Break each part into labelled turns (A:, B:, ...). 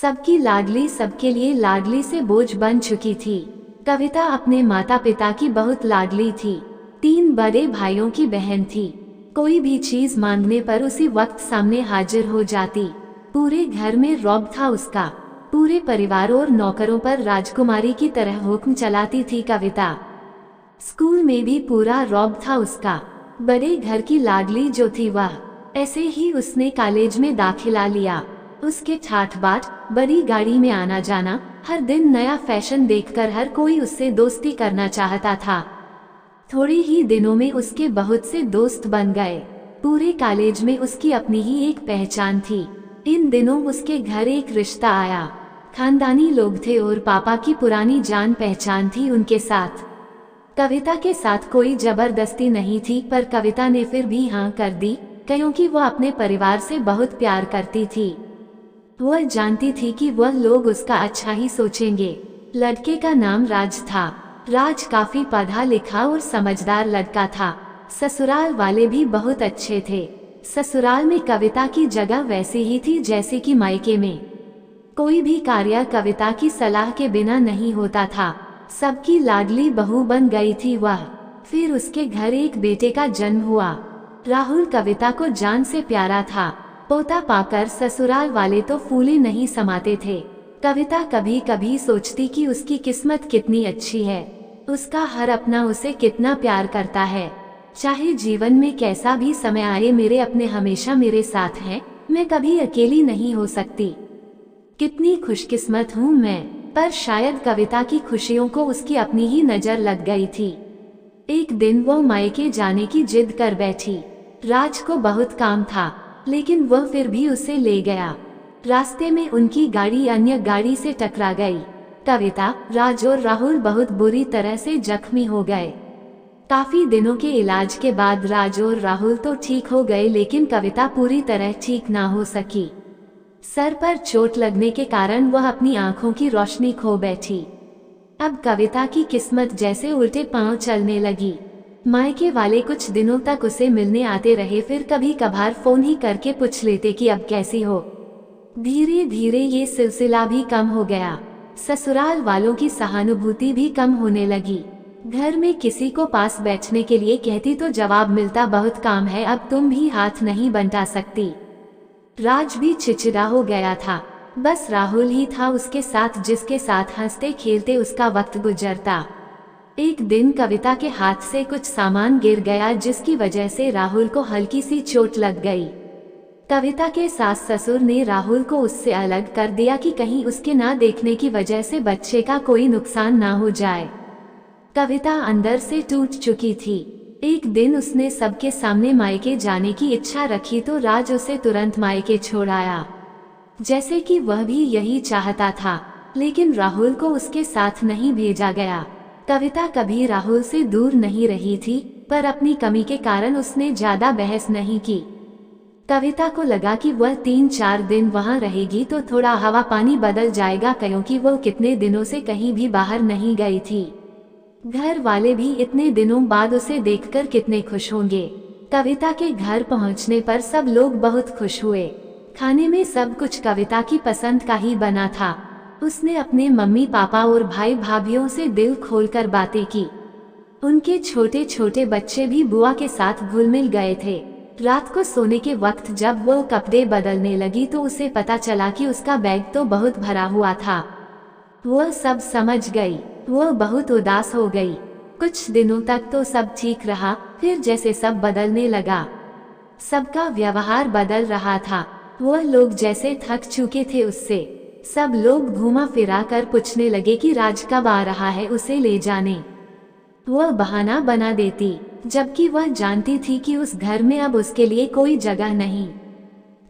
A: सबकी लाडली सबके लिए लाडली से बोझ बन चुकी थी। कविता अपने माता पिता की बहुत लाडली थी। 3 बड़े भाइयों की बहन थी। कोई भी चीज मांगने पर उसी वक्त सामने हाजिर हो जाती। पूरे घर में रौब था उसका। पूरे परिवार और नौकरों पर राजकुमारी की तरह हुक्म चलाती थी कविता। स्कूल में भी पूरा रौब था उसका। बड़े घर की लाडली जो थी वह, ऐसे ही उसने कॉलेज में दाखिला लिया। उसके ठाठ बाट, बड़ी गाड़ी में आना जाना, हर दिन नया फैशन देखकर हर कोई उससे दोस्ती करना चाहता था। थोड़े ही दिनों में उसके बहुत से दोस्त बन गए। पूरे कॉलेज में उसकी अपनी ही एक पहचान थी। इन दिनों उसके घर एक रिश्ता आया। खानदानी लोग थे और पापा की पुरानी जान पहचान थी उनके साथ। कविता के साथ कोई जबरदस्ती नहीं थी, पर कविता ने फिर भी हाँ कर दी, क्योंकि वह अपने परिवार से बहुत प्यार करती थी। वह जानती थी कि वह लोग उसका अच्छा ही सोचेंगे। लड़के का नाम राज था। राज काफी पढ़ा लिखा और समझदार लड़का था। ससुराल वाले भी बहुत अच्छे थे। ससुराल में कविता की जगह वैसी ही थी जैसे कि मायके में। कोई भी कार्य कविता की सलाह के बिना नहीं होता था। सबकी लाडली बहू बन गई थी वह। फिर उसके घर एक बेटे का जन्म हुआ। राहुल कविता को जान से प्यारा था। पोता पाकर ससुराल वाले तो फूले नहीं समाते थे। कविता कभी कभी सोचती कि उसकी किस्मत कितनी अच्छी है। उसका हर अपना उसे कितना प्यार करता है। चाहे जीवन में कैसा भी समय आए, मेरे अपने हमेशा मेरे साथ हैं। मैं कभी अकेली नहीं हो सकती। कितनी खुशकिस्मत हूँ मैं। पर शायद कविता की खुशियों को उसकी अपनी ही नजर लग गई थी। एक दिन वो मायके जाने की जिद कर बैठी। राज को बहुत काम था, लेकिन वह फिर भी उसे ले गया। रास्ते में उनकी गाड़ी अन्य गाड़ी से टकरा गई। कविता, राज और राहुल बहुत बुरी तरह से जख्मी हो गए। काफी दिनों के इलाज के बाद राज और राहुल तो ठीक हो गए, लेकिन कविता पूरी तरह ठीक ना हो सकी। सर पर चोट लगने के कारण वह अपनी आंखों की रोशनी खो बैठी। अब कविता की किस्मत जैसे उल्टे पांव चलने लगी। मायके वाले कुछ दिनों तक उसे मिलने आते रहे, फिर कभी कभार फोन ही करके पूछ लेते कि अब कैसी हो। धीरे धीरे ये सिलसिला भी कम हो गया। ससुराल वालों की सहानुभूति भी कम होने लगी। घर में किसी को पास बैठने के लिए कहती तो जवाब मिलता, बहुत काम है, अब तुम भी हाथ नहीं बंटा सकती। राज भी चिड़चिड़ा हो गया था। बस राहुल ही था उसके साथ, जिसके साथ हंसते खेलते उसका वक्त गुजरता। एक दिन कविता के हाथ से कुछ सामान गिर गया, जिसकी वजह से राहुल को हल्की सी चोट लग गई। कविता के सास ससुर ने राहुल को उससे अलग कर दिया कि कहीं उसके ना देखने की वजह से बच्चे का कोई नुकसान ना हो जाए। कविता अंदर से टूट चुकी थी। एक दिन उसने सबके सामने मायके जाने की इच्छा रखी तो राज उसे तुरंत मायके छोड़ आया, जैसे कि वह भी यही चाहता था। लेकिन राहुल को उसके साथ नहीं भेजा गया। कविता कभी राहुल से दूर नहीं रही थी, पर अपनी कमी के कारण उसने ज्यादा बहस नहीं की। कविता को लगा कि वह 3-4 दिन वहां रहेगी तो थोड़ा हवा पानी बदल जाएगा, क्योंकि वह कितने दिनों से कहीं भी बाहर नहीं गई थी। घर वाले भी इतने दिनों बाद उसे देखकर कितने खुश होंगे। कविता के घर पहुंचने पर सब लोग बहुत खुश हुए। खाने में सब कुछ कविता की पसंद का ही बना था। उसने अपने मम्मी पापा और भाई भाभीओं से दिल खोलकर बातें की। उनके छोटे छोटे बच्चे भी बुआ के साथ घुल मिल गए थे। रात को सोने के वक्त जब वो कपड़े बदलने लगी तो उसे पता चला कि उसका बैग तो बहुत भरा हुआ था। वह सब समझ गई। वह बहुत उदास हो गई। कुछ दिनों तक तो सब ठीक रहा, फिर जैसे सब बदलने लगा। सबका व्यवहार बदल रहा था। वह लोग जैसे थक चुके थे उससे। सब लोग घुमा फिरा कर पूछने लगे कि राज कब आ रहा है उसे ले जाने। वह बहाना बना देती, जबकि वह जानती थी कि उस घर में अब उसके लिए कोई जगह नहीं।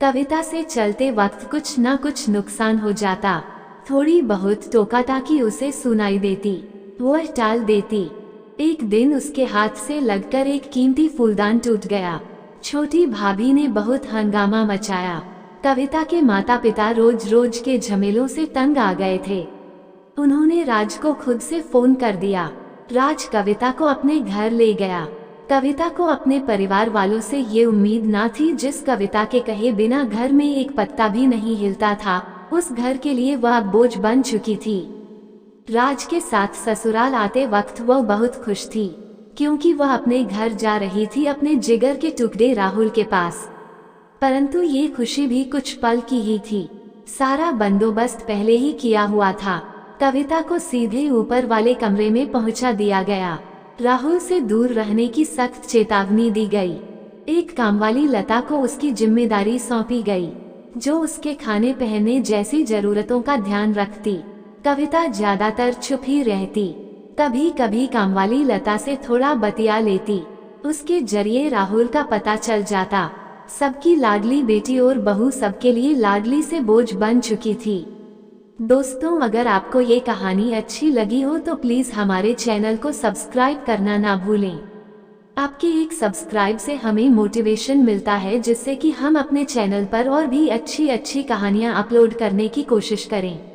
A: कविता से चलते वक्त कुछ न कुछ नुकसान हो जाता। थोड़ी बहुत टोका-टाकी उसे सुनाई देती, वह टाल देती। एक दिन उसके हाथ से लगकर एक कीमती फूलदान टूट गया। छोटी भाभी ने बहुत हंगामा मचाया। कविता के माता पिता रोज रोज के झमेलों से तंग आ गए थे। उन्होंने राज को खुद से फोन कर दिया। राज कविता को अपने घर ले गया। कविता को अपने परिवार वालों से ये उम्मीद ना थी। जिस कविता के कहे बिना घर में एक पत्ता भी नहीं हिलता था, उस घर के लिए वह अब बोझ बन चुकी थी। राज के साथ ससुराल आते वक्त वह बहुत खुश थी, क्योंकि वह अपने घर जा रही थी, अपने जिगर के टुकड़े राहुल के पास। परंतु ये खुशी भी कुछ पल की ही थी। सारा बंदोबस्त पहले ही किया हुआ था। कविता को सीधे ऊपर वाले कमरे में पहुंचा दिया गया। राहुल से दूर रहने की सख्त चेतावनी दी गई। एक कामवाली लता को उसकी जिम्मेदारी सौंपी गई, जो उसके खाने पहनने जैसी जरूरतों का ध्यान रखती। कविता ज्यादातर चुप ही रहती। कभी कभी कामवाली लता से थोड़ा बतिया लेती। उसके जरिए राहुल का पता चल जाता। सबकी लाडली बेटी और बहू सबके लिए लाडली से बोझ बन चुकी थी। दोस्तों, अगर आपको ये कहानी अच्छी लगी हो तो प्लीज हमारे चैनल को सब्सक्राइब करना ना भूलें। आपके एक सब्सक्राइब से हमें मोटिवेशन मिलता है, जिससे कि हम अपने चैनल पर और भी अच्छी अच्छी कहानियां अपलोड करने की कोशिश करें।